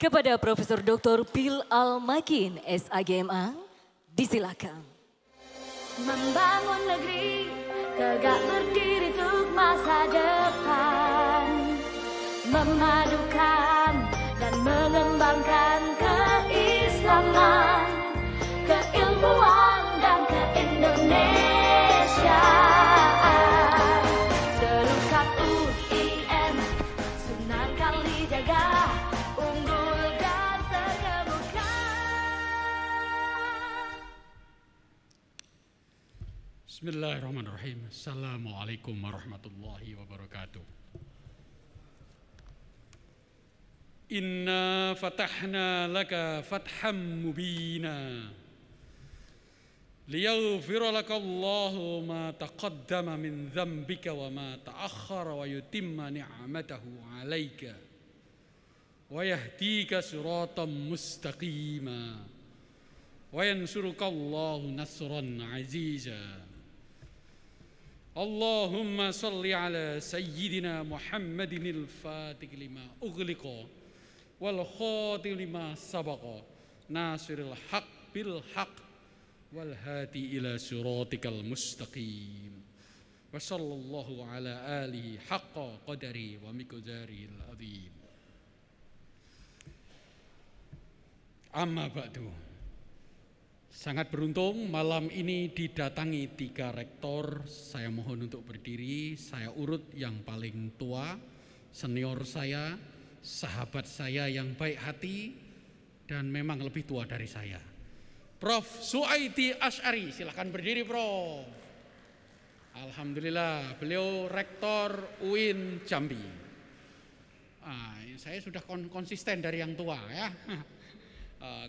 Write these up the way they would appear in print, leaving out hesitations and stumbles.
Kepada Profesor Dr. Pil Al-Makin, SAGMA, disilakan. Membangun negeri, tegak berdiri untuk masa depan. Memadukan dan mengembangkan keislaman, keilmuan dan keindonesiaan. Seluruh UIN, Sunan Kalijaga, unggul dan terkemuka. Bismillahirrahmanirrahim. Assalamualaikum warahmatullahi wabarakatuh. Inna fatahna laka fatham mubina liyaghfira laka Allahu ma taqaddama min dhanbika wa ma ta'akhkhara wa yutimma ni'matahu 'alaika wa yahdika siratan mustaqima wa yansuruka Allahu nasran 'aziza. Allahumma salli ala sayyidina Muhammadin al-fatih lima ughliqa wal khatim lima sabaqa nasiril haq bil haq wal hadi ila siratikal mustaqim wa sallallahu ala alihi haqqa qadari wa miqdaril azim. Amma ba'du. Sangat beruntung malam ini didatangi 3 rektor. Saya mohon untuk berdiri. Saya urut yang paling tua, senior saya, sahabat saya yang baik hati, dan memang lebih tua dari saya. Prof. Suaidi Asy'ari, silahkan berdiri Prof. Alhamdulillah, beliau rektor UIN Jambi. Saya sudah konsisten dari yang tua ya.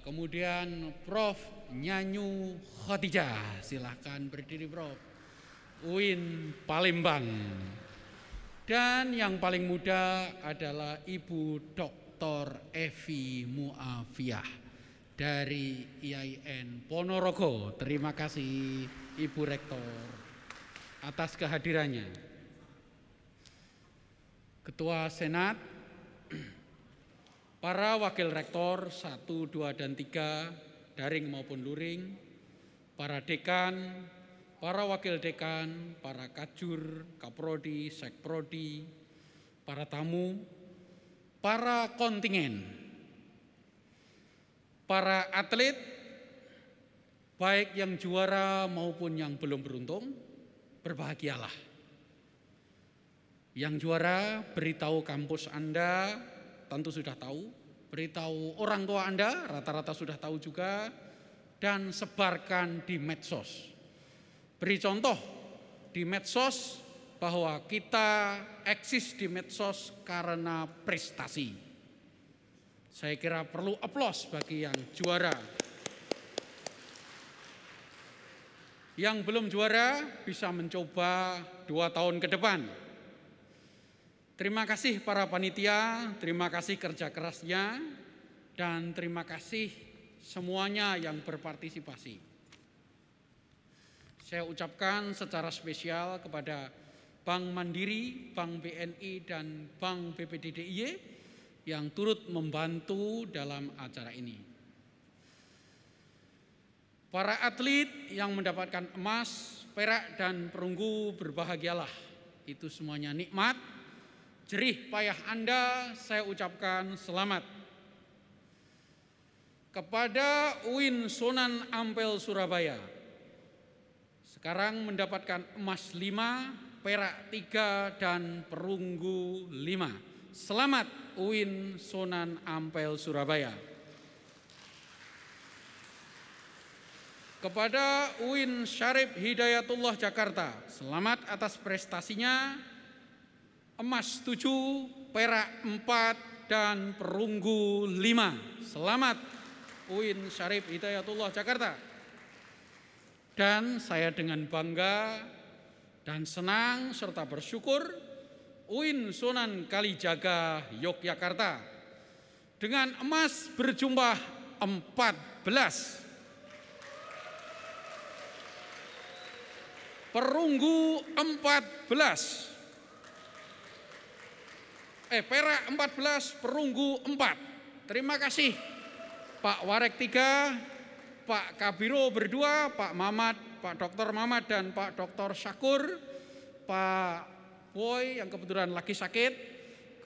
Kemudian Prof. Nyanyu Khadijah, silahkan berdiri Prof. UIN Palembang. Dan yang paling muda adalah Ibu Dr. Evi Muafiah dari IAIN Ponorogo. Terima kasih Ibu Rektor atas kehadirannya. Ketua Senat, para Wakil Rektor 1, 2, dan 3, daring maupun luring, para Dekan, para Wakil Dekan, para Kajur, Kaprodi, Sekprodi, para tamu, para kontingen, para atlet, baik yang juara maupun yang belum beruntung, berbahagialah. Yang juara, beritahu kampus Anda, tentu sudah tahu, beritahu orang tua Anda, rata-rata sudah tahu juga, dan sebarkan di medsos. Beri contoh di medsos bahwa kita eksis di medsos karena prestasi. Saya kira perlu aplaus bagi yang juara. Yang belum juara bisa mencoba 2 tahun ke depan. Terima kasih para panitia, terima kasih kerja kerasnya, dan terima kasih semuanya yang berpartisipasi. Saya ucapkan secara spesial kepada Bank Mandiri, Bank BNI, dan Bank BPD DIY yang turut membantu dalam acara ini. Para atlet yang mendapatkan emas, perak, dan perunggu, berbahagialah. Itu semuanya nikmat. Jerih payah Anda, saya ucapkan selamat. Kepada UIN Sunan Ampel Surabaya, sekarang mendapatkan emas 5, perak 3, dan perunggu 5. Selamat UIN Sunan Ampel Surabaya. Kepada UIN Syarif Hidayatullah Jakarta, selamat atas prestasinya. Emas 7, perak 4, dan perunggu 5. Selamat UIN Syarif Hidayatullah Jakarta. Dan saya dengan bangga dan senang serta bersyukur UIN Sunan Kalijaga Yogyakarta dengan emas berjumlah 14, perunggu 14, perak 14, perunggu 4. Terima kasih Pak Warek 3, Pak Kabiro berdua, Pak Mamat, Pak Dr. Mamat dan Pak Dr. Syakur, Pak Boy yang kebetulan lagi sakit,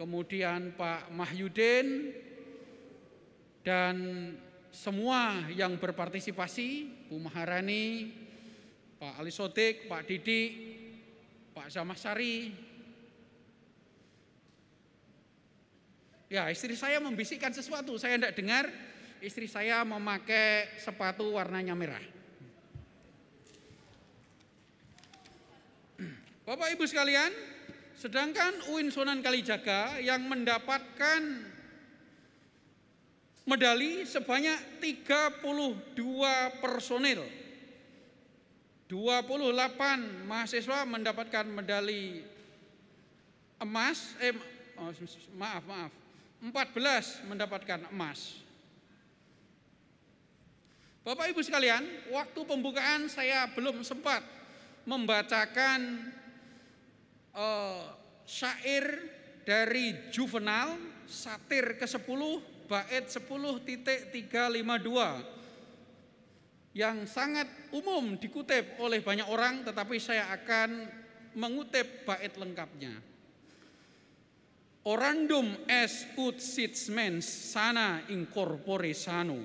kemudian Pak Mahyudin, dan semua yang berpartisipasi, Bu Maharani, Pak Ali Sodik, Pak Didik, Pak Zamasari. Ya, istri saya membisikkan sesuatu, saya tidak dengar. Istri saya memakai sepatu warnanya merah. Bapak Ibu sekalian, sedangkan UIN Sunan Kalijaga yang mendapatkan medali sebanyak 32 personil. 28 mahasiswa mendapatkan medali emas, 14 mendapatkan emas. Bapak Ibu sekalian, waktu pembukaan saya belum sempat membacakan syair dari Juvenal, satir ke-10, bait 10.352 yang sangat umum dikutip oleh banyak orang, tetapi saya akan mengutip bait lengkapnya. Orandum est ut sit mens sana in corpore sano,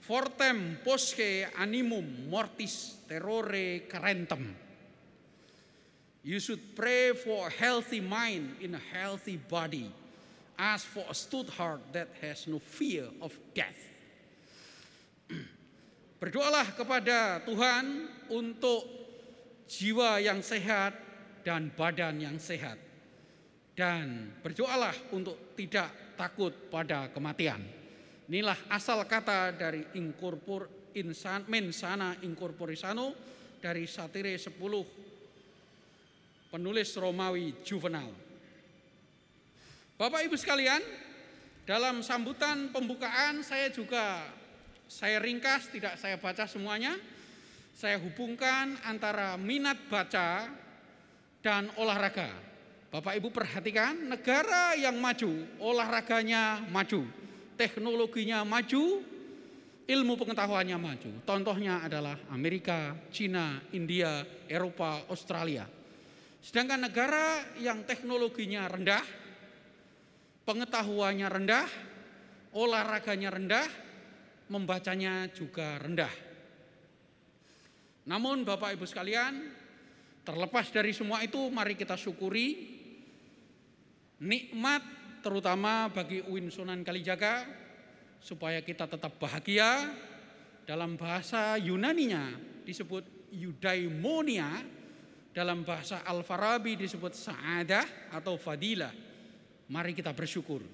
fortem posce animum mortis terrore carentem. You should pray for a healthy mind in a healthy body, as for a stout heart that has no fear of death. Berdoalah kepada Tuhan untuk jiwa yang sehat dan badan yang sehat. Dan berdoalah untuk tidak takut pada kematian. Inilah asal kata dari mensana incorpore sano dari satire 10 penulis Romawi Juvenal. Bapak Ibu sekalian, dalam sambutan pembukaan saya ringkas, tidak saya baca semuanya. Saya hubungkan antara minat baca dan olahraga. Bapak Ibu perhatikan, negara yang maju, olahraganya maju, teknologinya maju, ilmu pengetahuannya maju. Contohnya adalah Amerika, Cina, India, Eropa, Australia. Sedangkan negara yang teknologinya rendah, pengetahuannya rendah, olahraganya rendah, membacanya juga rendah. Namun Bapak Ibu sekalian, terlepas dari semua itu, mari kita syukuri nikmat terutama bagi UIN Sunan Kalijaga supaya kita tetap bahagia. Dalam bahasa Yunaninya disebut eudaimonia, dalam bahasa Al-Farabi disebut sa'adah atau fadilah. Mari kita bersyukur.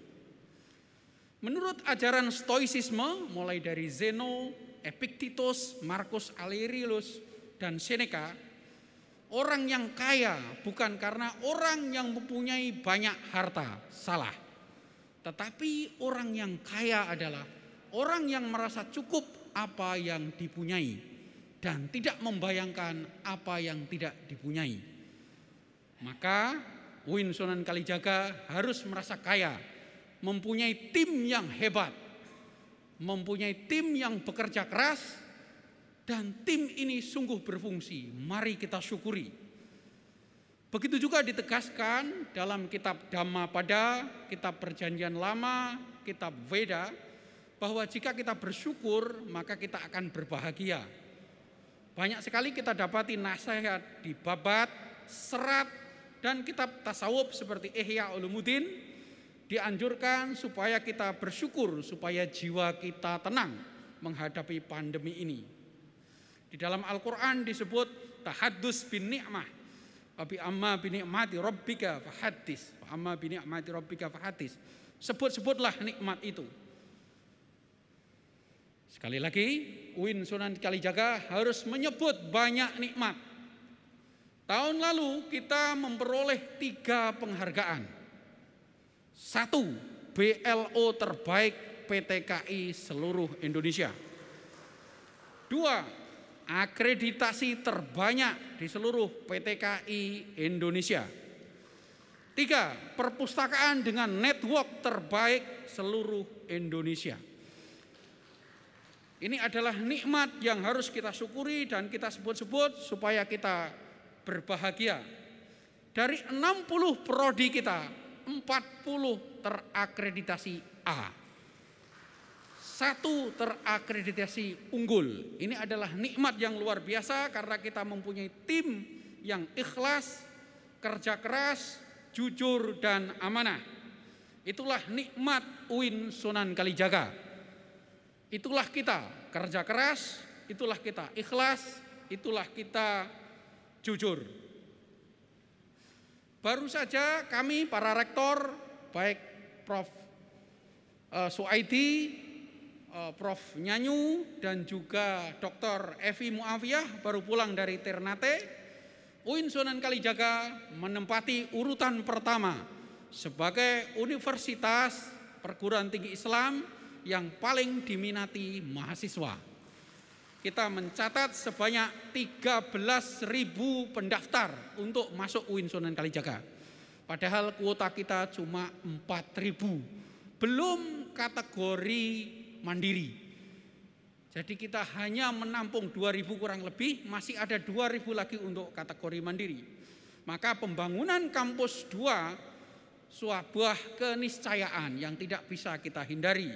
Menurut ajaran stoicisme mulai dari Zeno, Epictetus, Marcus Aurelius dan Seneca, orang yang kaya bukan karena orang yang mempunyai banyak harta, salah. Tetapi orang yang kaya adalah orang yang merasa cukup apa yang dipunyai dan tidak membayangkan apa yang tidak dipunyai. Maka UIN Sunan Kalijaga harus merasa kaya, mempunyai tim yang hebat, mempunyai tim yang bekerja keras, dan tim ini sungguh berfungsi. Mari kita syukuri. Begitu juga ditegaskan dalam kitab Dhammapada, kitab Perjanjian Lama, kitab Veda, bahwa jika kita bersyukur maka kita akan berbahagia. Banyak sekali kita dapati nasihat di babat, serat, dan kitab tasawuf seperti Ihya Ulumuddin dianjurkan supaya kita bersyukur, supaya jiwa kita tenang menghadapi pandemi ini. Di dalam Al-Quran disebut tahaddus bin ni'mah. Abi amma bi ni'mati rabbika fahaddis. Amma bi ni'mati rabbika fahaddis. Sebut-sebutlah nikmat itu. Sekali lagi, UIN Sunan Kalijaga harus menyebut banyak nikmat. Tahun lalu kita memperoleh 3 penghargaan. 1, BLO terbaik PTKI seluruh Indonesia. 2, akreditasi terbanyak di seluruh PTKI Indonesia. 3, perpustakaan dengan network terbaik seluruh Indonesia. Ini adalah nikmat yang harus kita syukuri dan kita sebut-sebut supaya kita berbahagia. Dari 60 prodi kita, 40 terakreditasi A. 1 terakreditasi unggul. Ini adalah nikmat yang luar biasa karena kita mempunyai tim yang ikhlas, kerja keras, jujur dan amanah. Itulah nikmat UIN Sunan Kalijaga. Itulah kita kerja keras, itulah kita ikhlas, itulah kita jujur. Baru saja kami para rektor, baik Prof. Suaidi, Prof. Nyanyu dan juga Dr. Evi Muafiyah baru pulang dari Ternate. UIN Sunan Kalijaga menempati urutan pertama sebagai universitas perguruan tinggi Islam yang paling diminati mahasiswa. Kita mencatat sebanyak 13.000 pendaftar untuk masuk UIN Sunan Kalijaga. Padahal kuota kita cuma 4.000, belum kategori mandiri. Jadi kita hanya menampung 2.000 kurang lebih, masih ada 2.000 lagi untuk kategori mandiri. Maka pembangunan kampus 2 sebuah keniscayaan yang tidak bisa kita hindari.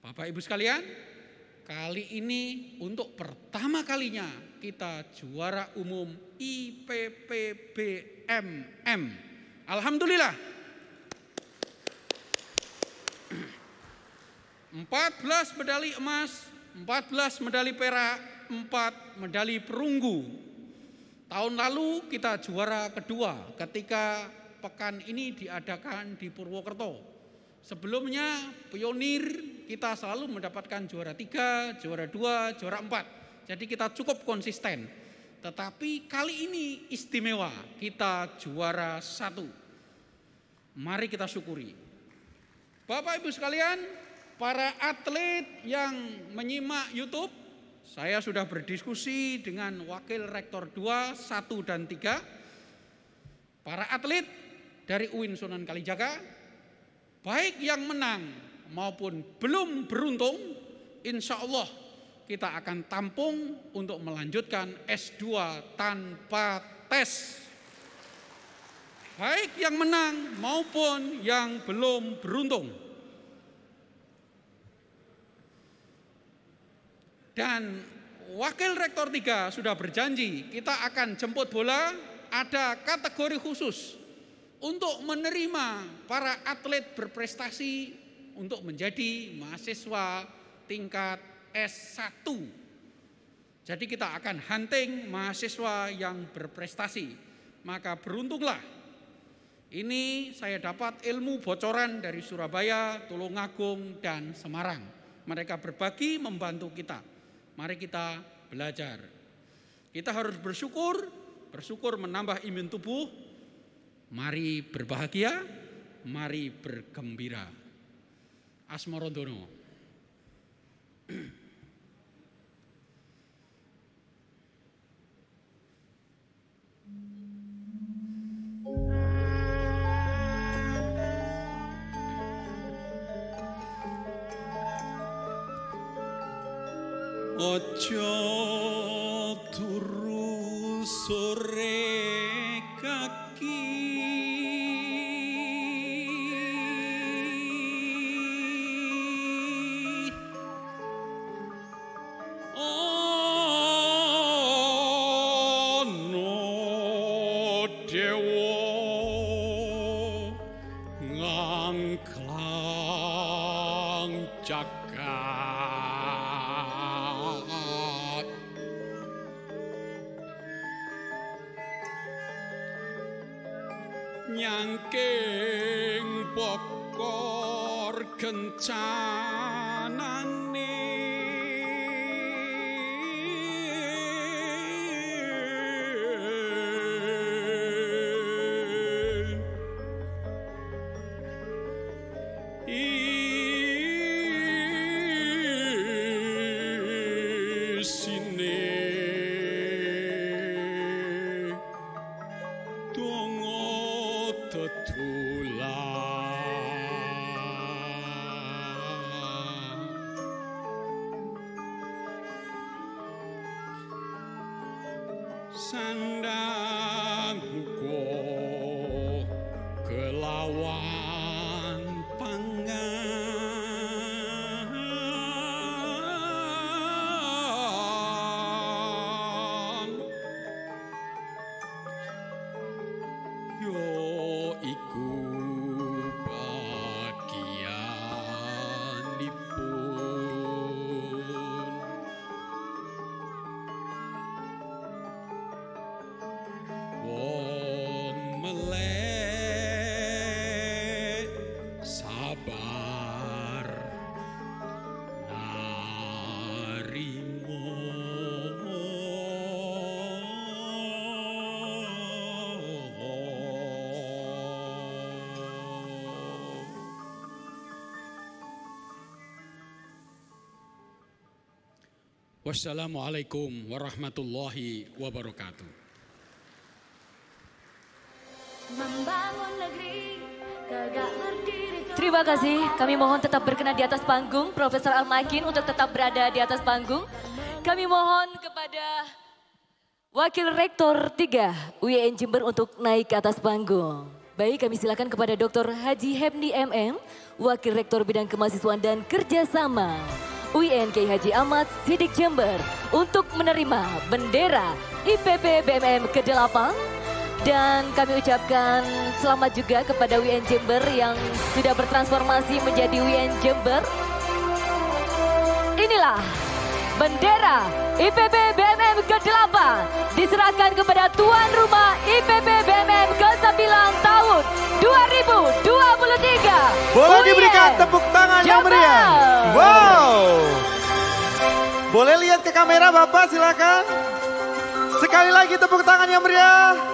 Bapak Ibu sekalian, kali ini untuk pertama kalinya kita juara umum IPPBMM. Alhamdulillah. 14 medali emas, 14 medali perak, 4 medali perunggu. Tahun lalu kita juara kedua ketika pekan ini diadakan di Purwokerto. Sebelumnya pionir kita selalu mendapatkan juara 3, juara 2, juara 4. Jadi kita cukup konsisten. Tetapi kali ini istimewa, kita juara 1. Mari kita syukuri. Bapak Ibu sekalian, para atlet yang menyimak YouTube, saya sudah berdiskusi dengan Wakil Rektor 2, 1 dan 3. Para atlet dari UIN Sunan Kalijaga, baik yang menang maupun belum beruntung, insya Allah kita akan tampung untuk melanjutkan S2 tanpa tes. Baik yang menang maupun yang belum beruntung. Dan Wakil Rektor 3 sudah berjanji kita akan jemput bola, ada kategori khusus untuk menerima para atlet berprestasi untuk menjadi mahasiswa tingkat S1. Jadi kita akan hunting mahasiswa yang berprestasi. Maka beruntunglah. Ini saya dapat ilmu bocoran dari Surabaya, Tulungagung, dan Semarang. Mereka berbagi membantu kita. Mari kita belajar. Kita harus bersyukur menambah imun tubuh. Mari berbahagia, mari bergembira. Asmarodono. Ojo turu sore kaki, ono dewa ngangklang jagat. Nyangking pokor kencanane, isine donga sandangku kelawan pangan yo iku bagianipun wong melek sabar narimo Wassalamualaikum warahmatullahi wabarakatuh. Membangun negeri tegak berdiri. Terima kasih, kami mohon tetap berkenan di atas panggung. Profesor Al-Makin untuk tetap berada di atas panggung. Kami mohon kepada Wakil Rektor 3 UIN Jember untuk naik ke atas panggung. Baik, kami silakan kepada Dr. Haji Hebni MM, Wakil Rektor Bidang Kemahasiswaan dan Kerjasama UIN Kiai Haji Ahmad Siddiq Jember untuk menerima bendera IPB BMM ke-8. Dan kami ucapkan selamat juga kepada UIN Jember yang sudah bertransformasi menjadi UIN Jember. Inilah bendera IPB BMM ke-8 diserahkan kepada tuan rumah IPB BMM ke-9 tahun 2023. Boleh diberikan tepuk tangan yang meriah. Wow. Boleh lihat ke kamera Bapak, silakan. Sekali lagi tepuk tangan yang meriah.